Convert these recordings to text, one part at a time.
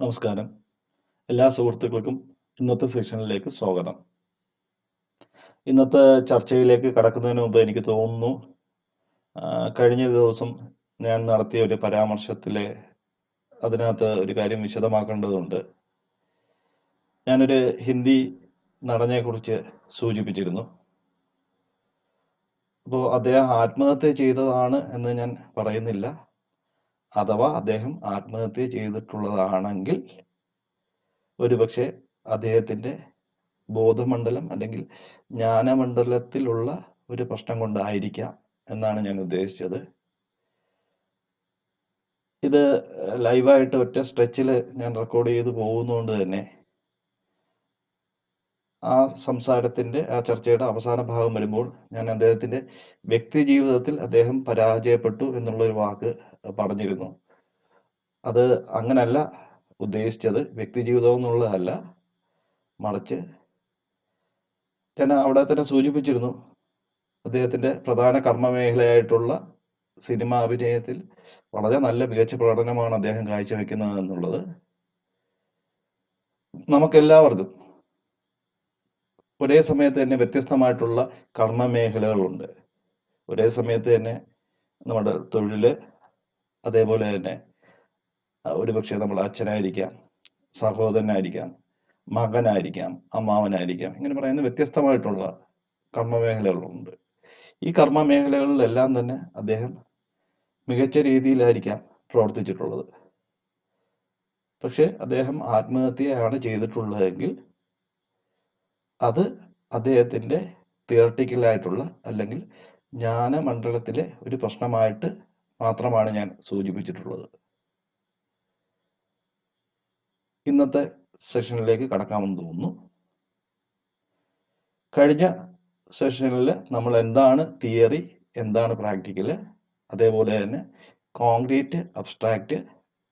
നമസ്കാരം. എല്ലാ സുഹൃത്തുക്കൾക്കും ഇന്നത്തെ സെഷനിലേക്ക് സ്വാഗതം. ഇന്നത്തെ ചർച്ചയിലേക്ക് കടക്കുന്നതിന് മുമ്പ് എനിക്ക് തോന്നുന്നു, കഴിഞ്ഞ ദിവസം ഞാൻ നടത്തിയ ഒരു പരാമർശത്തിലെ അതിനകത്ത് ഒരു കാര്യം വിശദമാക്കേണ്ടതുണ്ട്. ഞാനൊരു ഹിന്ദി നടനെക്കുറിച്ച് സൂചിപ്പിച്ചിരുന്നു. അപ്പോൾ അദ്ദേഹം ആത്മഹത്യ ചെയ്തതാണ് എന്ന് ഞാൻ പറയുന്നില്ല. അഥവാ അദ്ദേഹം ആത്മഹത്യ ചെയ്തിട്ടുള്ളതാണെങ്കിൽ ഒരുപക്ഷെ അദ്ദേഹത്തിൻ്റെ ബോധമണ്ഡലം അല്ലെങ്കിൽ ജ്ഞാനമണ്ഡലത്തിലുള്ള ഒരു പ്രശ്നം കൊണ്ടായിരിക്കാം എന്നാണ് ഞാൻ ഉദ്ദേശിച്ചത്. ഇത് ലൈവായിട്ട് ഒറ്റ സ്ട്രെച്ചിൽ ഞാൻ റെക്കോർഡ് ചെയ്ത് പോകുന്നതുകൊണ്ട് തന്നെ ആ ചർച്ചയുടെ അവസാന ഭാഗം വരുമ്പോൾ ഞാൻ അദ്ദേഹത്തിൻ്റെ വ്യക്തി ജീവിതത്തിൽ അദ്ദേഹം പരാജയപ്പെട്ടു എന്നുള്ളൊരു വാക്ക് പറഞ്ഞിരുന്നു. അത് അങ്ങനല്ല ഉദ്ദേശിച്ചത്, വ്യക്തി ജീവിതം എന്നുള്ളതല്ല, മറിച്ച് ഞാൻ അവിടെ തന്നെ സൂചിപ്പിച്ചിരുന്നു അദ്ദേഹത്തിൻ്റെ പ്രധാന കർമ്മമേഖലയായിട്ടുള്ള സിനിമ അഭിനയത്തിൽ വളരെ നല്ല മികച്ച പ്രകടനമാണ് അദ്ദേഹം കാഴ്ചവെക്കുന്നത് എന്നുള്ളത്. നമുക്കെല്ലാവർക്കും ഒരേ സമയത്ത് തന്നെ വ്യത്യസ്തമായിട്ടുള്ള കർമ്മമേഖലകളുണ്ട്. ഒരേ സമയത്ത് തന്നെ നമ്മുടെ തൊഴിൽ, അതേപോലെ തന്നെ ഒരുപക്ഷെ നമ്മൾ അച്ഛനായിരിക്കാം, സഹോദരനായിരിക്കാം, മകനായിരിക്കാം, അമ്മാവനായിരിക്കാം, ഇങ്ങനെ പറയുന്ന വ്യത്യസ്തമായിട്ടുള്ള കർമ്മമേഖലകളുണ്ട്. ഈ കർമ്മമേഖലകളിലെല്ലാം തന്നെ അദ്ദേഹം മികച്ച രീതിയിലായിരിക്കാം പ്രവർത്തിച്ചിട്ടുള്ളത്. പക്ഷെ അദ്ദേഹം ആത്മഹത്യയാണ് ചെയ്തിട്ടുള്ളതെങ്കിൽ അത് അദ്ദേഹത്തിൻ്റെ തിയറട്ടിക്കലായിട്ടുള്ള അല്ലെങ്കിൽ ജ്ഞാനമണ്ഡലത്തിലെ ഒരു പ്രശ്നമായിട്ട് മാത്രമാണ് ഞാൻ സൂചിപ്പിച്ചിട്ടുള്ളത്. ഇന്നത്തെ സെഷനിലേക്ക് കടക്കാമെന്ന് തോന്നുന്നു. കഴിഞ്ഞ സെഷനിൽ നമ്മൾ എന്താണ് തിയറി, എന്താണ് പ്രാക്ടിക്കൽ, അതേപോലെ തന്നെ കോൺക്രീറ്റ്, അബ്സ്ട്രാക്റ്റ്,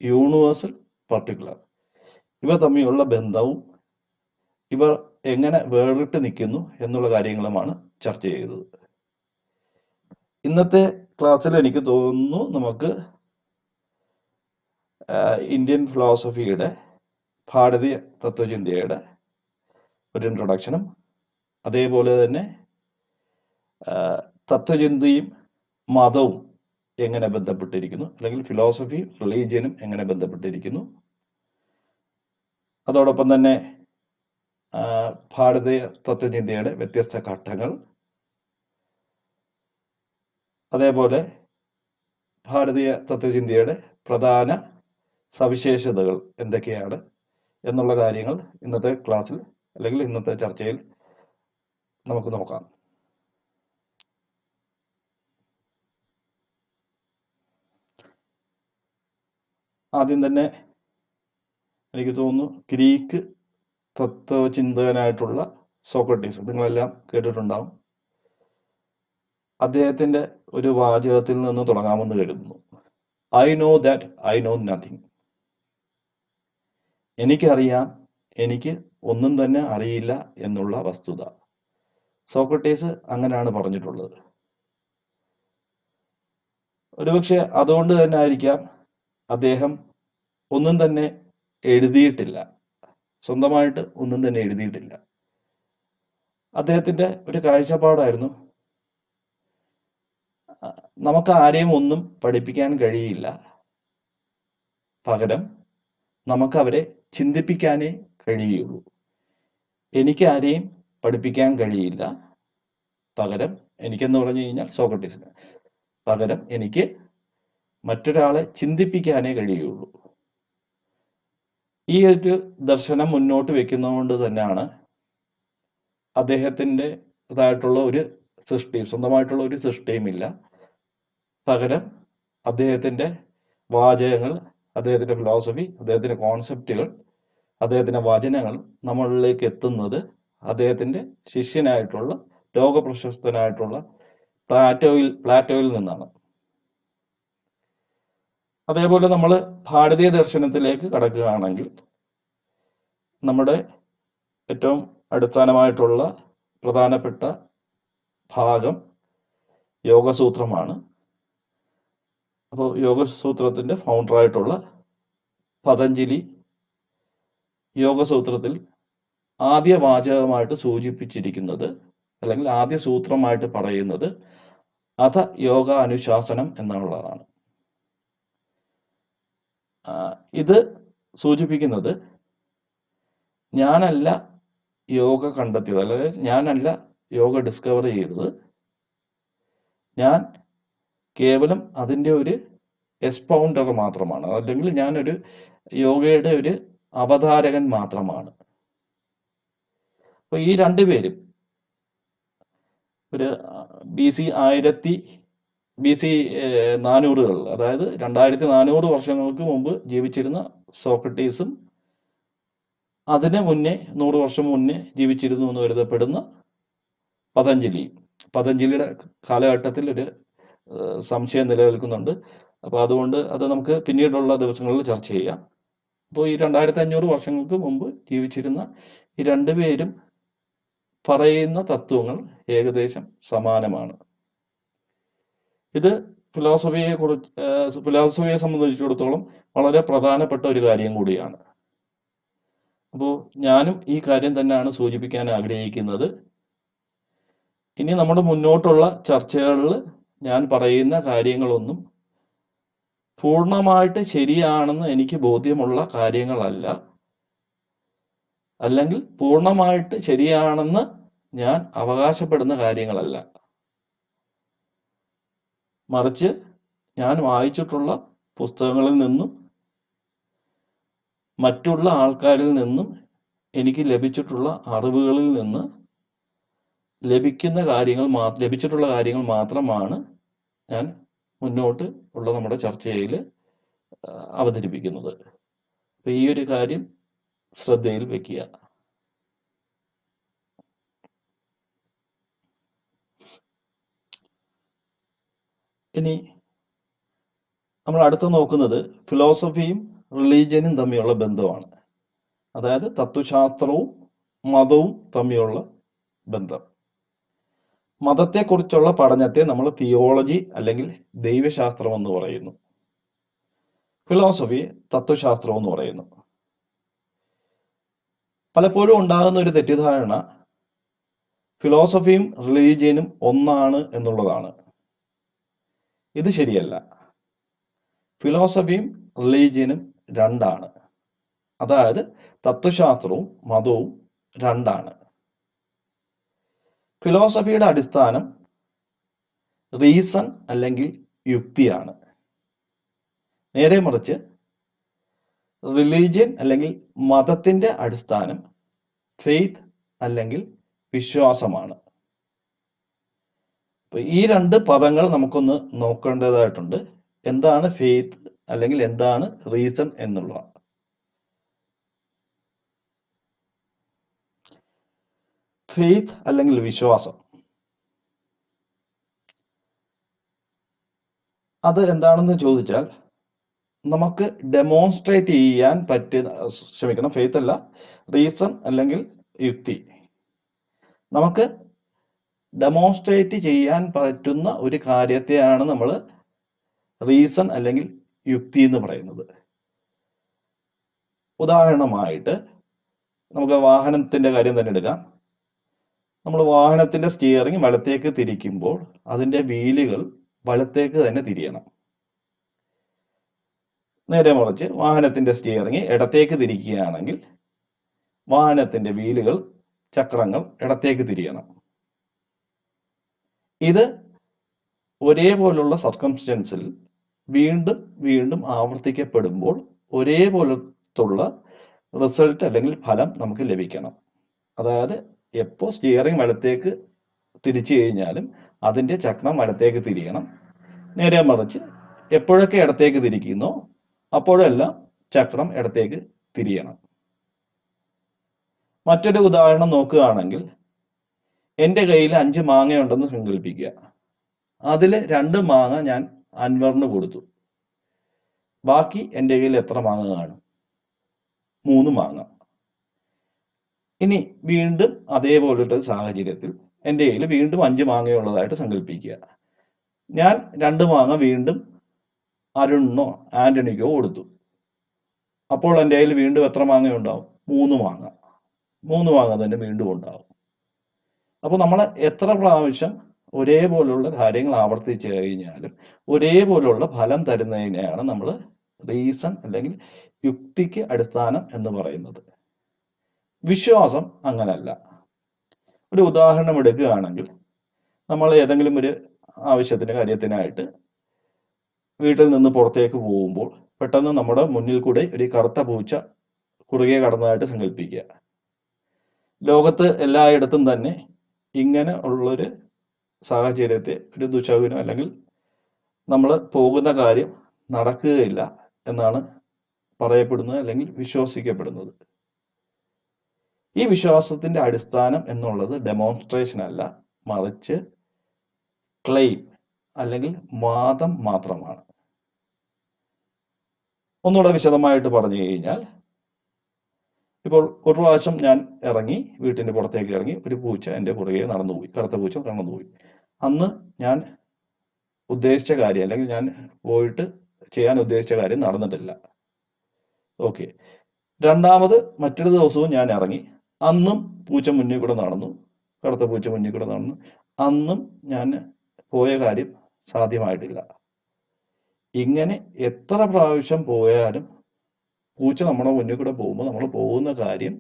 യൂണിവേഴ്സൽ, പർട്ടിക്കുലർ, ഇവ തമ്മിലുള്ള ബന്ധവും ഇവ എങ്ങനെ വേറിട്ട് നിൽക്കുന്നു എന്നുള്ള കാര്യങ്ങളുമാണ് ചർച്ച ചെയ്തത്. ഇന്നത്തെ ക്ലാസ്സിൽ എനിക്ക് തോന്നുന്നു നമുക്ക് ഇന്ത്യൻ ഫിലോസഫിയുടെ, ഭാരതീയ തത്വചിന്തയുടെ ഒരു ഇൻട്രൊഡക്ഷനും അതേപോലെ തന്നെ തത്വചിന്തയും മതവും എങ്ങനെ ബന്ധപ്പെട്ടിരിക്കുന്നു, അല്ലെങ്കിൽ ഫിലോസഫി റിലീജിയനും എങ്ങനെ ബന്ധപ്പെട്ടിരിക്കുന്നു, അതോടൊപ്പം തന്നെ ഭാരതീയ തത്വചിന്തയുടെ വ്യത്യസ്ത ഘട്ടങ്ങൾ, അതേപോലെ ഭാരതീയ തത്വചിന്തയുടെ പ്രധാന സവിശേഷതകൾ എന്തൊക്കെയാണ് എന്നുള്ള കാര്യങ്ങൾ ഇന്നത്തെ ക്ലാസ്സിൽ അല്ലെങ്കിൽ ഇന്നത്തെ ചർച്ചയിൽ നമുക്ക് നോക്കാം. ആദ്യം തന്നെ എനിക്ക് തോന്നുന്നു ഗ്രീക്ക് തത്വചിന്തകനായിട്ടുള്ള സോക്രട്ടീസ്, നിങ്ങളെല്ലാം കേട്ടിട്ടുണ്ടാവും. അദ്ദേഹത്തിന്റെ ഒരു വാചകത്തിൽ നിന്ന് തുടങ്ങാമെന്ന് കരുതുന്നു. I know that I know nothing. എനിക്കറിയാം, എനിക്ക് ഒന്നും തന്നെ അറിയില്ല എന്നുള്ള വസ്തുത. സോക്രട്ടീസ് അങ്ങനെയാണ് പറഞ്ഞിട്ടുള്ളത്. ഒരുപക്ഷെ അതുകൊണ്ട് തന്നെ ആയിരിക്കാം അദ്ദേഹം ഒന്നും തന്നെ എഴുതിയിട്ടില്ല, സ്വന്തമായിട്ട് ഒന്നും തന്നെ എഴുതിയിട്ടില്ല. അദ്ദേഹത്തിന്റെ ഒരു കാഴ്ചപ്പാടായിരുന്നു, നമുക്ക് ആരെയും ഒന്നും പഠിപ്പിക്കാൻ കഴിയില്ല, പകരം നമുക്ക് അവരെ ചിന്തിപ്പിക്കാനേ കഴിയുള്ളൂ. എനിക്ക് ആരെയും പഠിപ്പിക്കാൻ കഴിയില്ല, പകരം എനിക്കെന്ന് പറഞ്ഞു കഴിഞ്ഞാൽ സോക്രട്ടീസിന്, പകരം എനിക്ക് മറ്റൊരാളെ ചിന്തിപ്പിക്കാനേ കഴിയുള്ളൂ. ഈ ഒരു ദർശനം മുന്നോട്ട് വെക്കുന്നതുകൊണ്ട് തന്നെയാണ് അദ്ദേഹത്തിൻ്റെതായിട്ടുള്ള ഒരു സൃഷ്ടിയും, സ്വന്തമായിട്ടുള്ള ഒരു സൃഷ്ടിയുമില്ല, പകരം അദ്ദേഹത്തിൻ്റെ വാചകങ്ങൾ, അദ്ദേഹത്തിൻ്റെ ഫിലോസഫി, അദ്ദേഹത്തിൻ്റെ കോൺസെപ്റ്റുകൾ, അദ്ദേഹത്തിൻ്റെ വചനങ്ങൾ നമ്മളിലേക്ക് എത്തുന്നത് അദ്ദേഹത്തിൻ്റെ ശിഷ്യനായിട്ടുള്ള ലോകപ്രശസ്തനായിട്ടുള്ള പ്ലാറ്റോയിൽ നിന്നാണ്. അതേപോലെ നമ്മൾ ഭാരതീയ ദർശനത്തിലേക്ക് കടക്കുകയാണെങ്കിൽ നമ്മുടെ ഏറ്റവും അടിസ്ഥാനമായിട്ടുള്ള പ്രധാനപ്പെട്ട ഭാഗം യോഗസൂത്രമാണ്. അപ്പോൾ യോഗസൂത്രത്തിൻ്റെ ഫൗണ്ടറായിട്ടുള്ള പതഞ്ജലി യോഗസൂത്രത്തിൽ ആദ്യ വാചകമായിട്ട് സൂചിപ്പിച്ചിരിക്കുന്നത്, അല്ലെങ്കിൽ ആദ്യ സൂത്രമായിട്ട് പറയുന്നത് അഥ യോഗ അനുശാസനം എന്നുള്ളതാണ്. ഇത് സൂചിപ്പിക്കുന്നത് ഞാനല്ല യോഗ കണ്ടെത്തിയത്, അല്ലെങ്കിൽ ഞാനല്ല യോഗ ഡിസ്കവർ ചെയ്തത്, ഞാൻ കേവലം അതിൻ്റെ ഒരു എക്സ്പൗണ്ടർ മാത്രമാണ്, അല്ലെങ്കിൽ ഞാനൊരു യോഗയുടെ ഒരു അവതാരകൻ മാത്രമാണ്. അപ്പോൾ ഈ രണ്ടുപേരും ഒരു BC 400, അതായത് 2400 വർഷങ്ങൾക്ക് മുമ്പ് ജീവിച്ചിരുന്ന സോക്രട്ടീസും അതിന് മുന്നേ 100 വർഷം മുന്നേ ജീവിച്ചിരുന്നു എന്ന് കരുതപ്പെടുന്ന പതഞ്ജലിയുടെ കാലഘട്ടത്തിൽ ഒരു സംശയം നിലനിൽക്കുന്നുണ്ട്. അപ്പോൾ അതുകൊണ്ട് അത് നമുക്ക് പിന്നീടുള്ള ദിവസങ്ങളിൽ ചർച്ച ചെയ്യാം. അപ്പോൾ ഈ 2500 വർഷങ്ങൾക്ക് മുമ്പ് ജീവിച്ചിരുന്ന ഈ രണ്ടുപേരും പറയുന്ന തത്വങ്ങൾ ഏകദേശം സമാനമാണ്. ഇത് ഫിലോസഫിയെ സംബന്ധിച്ചിടത്തോളം വളരെ പ്രധാനപ്പെട്ട ഒരു കാര്യം കൂടിയാണ്. അപ്പോൾ ഞാനും ഈ കാര്യം തന്നെയാണ് സൂചിപ്പിക്കാൻ ആഗ്രഹിക്കുന്നത്. ഇനി നമ്മുടെ മുന്നോട്ടുള്ള ചർച്ചകളിൽ ഞാൻ പറയുന്ന കാര്യങ്ങളൊന്നും പൂർണ്ണമായിട്ട് ശരിയാണെന്ന് എനിക്ക് ബോധ്യമുള്ള കാര്യങ്ങളല്ല, അല്ലെങ്കിൽ പൂർണ്ണമായിട്ട് ശരിയാണെന്ന് ഞാൻ അവകാശപ്പെടുന്ന കാര്യങ്ങളല്ല. മറിച്ച് ഞാൻ വായിച്ചിട്ടുള്ള പുസ്തകങ്ങളിൽ നിന്നും മറ്റുള്ള ആൾക്കാരിൽ നിന്നും എനിക്ക് ലഭിച്ചിട്ടുള്ള അറിവുകളിൽ നിന്ന് ലഭിച്ചിട്ടുള്ള കാര്യങ്ങൾ മാത്രമാണ് ഞാൻ മുന്നോട്ട് ഉള്ള നമ്മുടെ ചർച്ചയിൽ അവതരിപ്പിക്കുന്നത്. അപ്പോൾ ഈ ഒരു കാര്യം ശ്രദ്ധയിൽ വെക്കുക. ഇനി നമ്മൾ അടുത്ത് നോക്കുന്നത് ഫിലോസഫിയും റിലീജിയനും തമ്മിലുള്ള ബന്ധമാണ്. അതായത് തത്വശാസ്ത്രവും മതവും തമ്മിലുള്ള ബന്ധം. മതത്തെക്കുറിച്ചുള്ള പഠനത്തെ നമ്മൾ തിയോളജി അല്ലെങ്കിൽ ദൈവശാസ്ത്രം എന്ന് പറയുന്നു. ഫിലോസഫി തത്വശാസ്ത്രം എന്ന് പറയുന്നു. പലപ്പോഴും ഉണ്ടാകുന്ന ഒരു തെറ്റിദ്ധാരണ ഫിലോസഫിയും റിലീജിയനും ഒന്നാണ് എന്നുള്ളതാണ്. ഇത് ശരിയല്ല. ഫിലോസഫിയും റിലീജിയനും രണ്ടാണ്. അതായത് തത്വശാസ്ത്രവും മതവും രണ്ടാണ്. ഫിലോസഫിയുടെ അടിസ്ഥാനം റീസൺ അല്ലെങ്കിൽ യുക്തിയാണ്. നേരെ മറിച്ച് റിലീജിയൻ അല്ലെങ്കിൽ മതത്തിന്റെ അടിസ്ഥാനം ഫെയ്ത്ത് അല്ലെങ്കിൽ വിശ്വാസമാണ്. ഈ രണ്ട് പദങ്ങൾ നമുക്കൊന്ന് നോക്കേണ്ടതായിട്ടുണ്ട്. എന്താണ് ഫെയ്ത്ത് അല്ലെങ്കിൽ എന്താണ് റീസൺ എന്നുള്ള. ഫെയ്ത്ത് അല്ലെങ്കിൽ വിശ്വാസം, അത് എന്താണെന്ന് ചോദിച്ചാൽ നമുക്ക് ഡെമോൺസ്ട്രേറ്റ് ചെയ്യാൻ ഫെയ്ത്ത് അല്ല, റീസൺ അല്ലെങ്കിൽ യുക്തി. നമുക്ക് ഡെമോൺസ്ട്രേറ്റ് ചെയ്യാൻ പറ്റുന്ന ഒരു കാര്യത്തെയാണ് നമ്മൾ റീസൺ അല്ലെങ്കിൽ യുക്തി എന്ന് പറയുന്നത്. ഉദാഹരണമായിട്ട് നമുക്ക് വാഹനത്തിന്റെ കാര്യം തന്നെ എടുക്കാം. നമ്മൾ വാഹനത്തിന്റെ സ്റ്റിയറിംഗ് വലത്തേക്ക് തിരിക്കുമ്പോൾ അതിന്റെ വീലുകൾ വലത്തേക്ക് തന്നെ തിരിയണം. നേരെ മറിച്ച് വാഹനത്തിന്റെ സ്റ്റിയറിംഗ് ഇടത്തേക്ക് തിരിക്കുകയാണെങ്കിൽ വാഹനത്തിന്റെ വീലുകൾ, ചക്രങ്ങൾ ഇടത്തേക്ക് തിരിയണം. ഇത് ഒരേപോലുള്ള സർക്കംസ്റ്റൻസിൽ വീണ്ടും വീണ്ടും ആവർത്തിക്കപ്പെടുമ്പോൾ ഒരേപോലത്തുള്ള റിസൾട്ട് അല്ലെങ്കിൽ ഫലം നമുക്ക് ലഭിക്കണം. അതായത് എപ്പോൾ സ്റ്റിയറിംഗ് വലത്തേക്ക് തിരിച്ചു കഴിഞ്ഞാലും അതിന്റെ ചക്രം വലത്തേക്ക് തിരിയണം. നേരെ മറിച്ച് എപ്പോഴൊക്കെ ഇടത്തേക്ക് തിരിക്കുന്നോ അപ്പോഴെല്ലാം ചക്രം ഇടത്തേക്ക് തിരിയണം. മറ്റൊരു ഉദാഹരണം നോക്കുകയാണെങ്കിൽ, എൻ്റെ കയ്യിൽ 5 മാങ്ങയുണ്ടെന്ന് സങ്കല്പിക്കുക. അതിൽ 2 മാങ്ങ ഞാൻ അൻവറിന് കൊടുത്തു. ബാക്കി എൻ്റെ കയ്യിൽ എത്ര മാങ്ങ കാണും? 3 മാങ്ങ. ഇനി വീണ്ടും അതേപോലത്തെ സാഹചര്യത്തിൽ എൻ്റെ കയ്യിൽ വീണ്ടും 5 മാങ്ങയുള്ളതായിട്ട് സങ്കല്പിക്കുക. ഞാൻ 2 മാങ്ങ വീണ്ടും അരുണിനോ ആന്റണിക്കോ കൊടുത്തു. അപ്പോൾ എൻ്റെ കയ്യിൽ വീണ്ടും എത്ര മാങ്ങ ഉണ്ടാവും? 3 മാങ്ങ. 3 മാങ്ങ തന്നെ വീണ്ടും ഉണ്ടാവും. അപ്പോൾ നമ്മൾ എത്ര പ്രാവശ്യം ഒരേപോലുള്ള കാര്യങ്ങൾ ആവർത്തിച്ച് കഴിഞ്ഞാലും ഒരേപോലുള്ള ഫലം തരുന്നതിനെയാണ് നമ്മൾ റീസൺ അല്ലെങ്കിൽ യുക്തിക്ക് അടിസ്ഥാനം എന്ന് പറയുന്നത്. വിശ്വാസം അങ്ങനല്ല. ഒരു ഉദാഹരണം എടുക്കുകയാണെങ്കിൽ, നമ്മൾ ഏതെങ്കിലും ഒരു ആവശ്യത്തിന് കാര്യത്തിനായിട്ട് വീട്ടിൽ നിന്ന് പുറത്തേക്ക് പോകുമ്പോൾ പെട്ടെന്ന് നമ്മുടെ മുന്നിൽ കൂടെ ഒരു കറുത്ത പൂച്ച കുറുകെ കടന്നതായിട്ട് സങ്കല്പിക്കുക. ലോകത്ത് എല്ലായിടത്തും തന്നെ ഇങ്ങനെ ഉള്ളൊരു സാഹചര്യത്തെ ഒരു ദുശകുനം അല്ലെങ്കിൽ നമ്മൾ പോകുന്ന കാര്യം നടക്കുകയില്ല എന്നാണ് പറയപ്പെടുന്നത് അല്ലെങ്കിൽ വിശ്വസിക്കപ്പെടുന്നത്. ഈ വിശ്വാസത്തിന്റെ അടിസ്ഥാനം എന്നുള്ളത് ഡെമോൺസ്ട്രേഷൻ അല്ല, മറിച്ച് ക്ലെയിം അല്ലെങ്കിൽ വാദം മാത്രമാണ്. ഒന്നുകൂടെ വിശദമായിട്ട് പറഞ്ഞു കഴിഞ്ഞാൽ, ഇപ്പോൾ ഒരു പ്രാവശ്യം ഞാൻ ഇറങ്ങി, വീട്ടിന്റെ പുറത്തേക്ക് ഇറങ്ങി, ഒരു പൂച്ച എൻ്റെ പുറകെ നടന്നുപോയി, കറുത്ത പൂച്ച നടന്നുപോയി. അന്ന് ഞാൻ ഉദ്ദേശിച്ച കാര്യം അല്ലെങ്കിൽ ഞാൻ പോയിട്ട് ചെയ്യാൻ ഉദ്ദേശിച്ച കാര്യം നടന്നിട്ടില്ല. ഓക്കെ. രണ്ടാമത് മറ്റൊരു ദിവസവും ഞാൻ ഇറങ്ങി, അന്നും പൂച്ച മുന്നിൽ കൂടെ നടന്നു, കറുത്ത പൂച്ച മുന്നിൽ കൂടെ നടന്നു. അന്നും ഞാൻ പോയ കാര്യം സാധ്യമായിട്ടില്ല. ഇങ്ങനെ എത്ര പ്രാവശ്യം പോയാലും പൂച്ച നമ്മുടെ മുന്നിൽ കൂടെ പോകുമ്പോൾ നമ്മൾ പോകുന്ന കാര്യം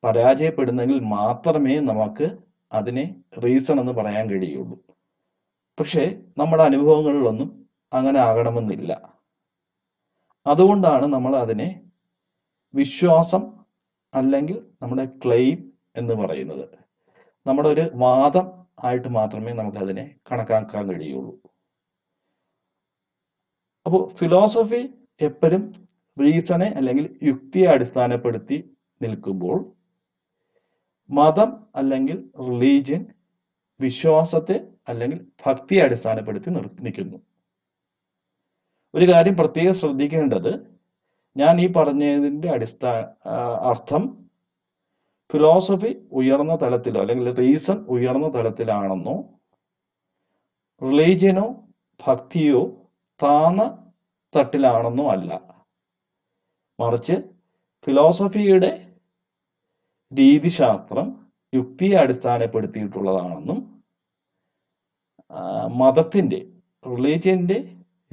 പരാജയപ്പെടുന്നെങ്കിൽ മാത്രമേ നമുക്ക് അതിനെ റീസൺ എന്ന് പറയാൻ കഴിയുള്ളൂ. പക്ഷേ നമ്മുടെ അനുഭവങ്ങളിലൊന്നും അങ്ങനെ ആകണമെന്നില്ല. അതുകൊണ്ടാണ് നമ്മൾ അതിനെ വിശ്വാസം അല്ലെങ്കിൽ നമ്മുടെ ക്ലെയിം എന്ന് പറയുന്നത്. നമ്മുടെ ഒരു വാദം ആയിട്ട് മാത്രമേ നമുക്കതിനെ കണക്കാക്കാൻ കഴിയുള്ളൂ. അപ്പോൾ ഫിലോസഫി എപ്പോഴും റീസണെ അല്ലെങ്കിൽ യുക്തിയെ അടിസ്ഥാനപ്പെടുത്തി നിൽക്കുമ്പോൾ, മതം അല്ലെങ്കിൽ റിലീജിയൻ വിശ്വാസത്തെ അല്ലെങ്കിൽ ഭക്തിയെ അടിസ്ഥാനപ്പെടുത്തി നിൽക്കുന്നു. ഒരു കാര്യം പ്രത്യേകം ശ്രദ്ധിക്കേണ്ടത്, ഞാൻ ഈ പറഞ്ഞതിന്റെ അർത്ഥം ഫിലോസഫി ഉയർന്ന തലത്തിലോ അല്ലെങ്കിൽ റീസൺ ഉയർന്ന തലത്തിലാണെന്നോ റിലീജിയനോ ഭക്തിയോ താന്ന തട്ടിലാണെന്നോ അല്ല. മറിച്ച് ഫിലോസഫിയുടെ രീതിശാസ്ത്രം യുക്തിയെ അടിസ്ഥാനപ്പെടുത്തിയിട്ടുള്ളതാണെന്നും മതത്തിന്റെ റിലീജിയന്റെ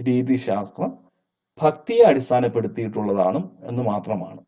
രീതിശാസ്ത്രം ഭക്തിയെ അടിസ്ഥാനപ്പെടുത്തിയിട്ടുള്ളതാണ് എന്ന് മാത്രമാണ്.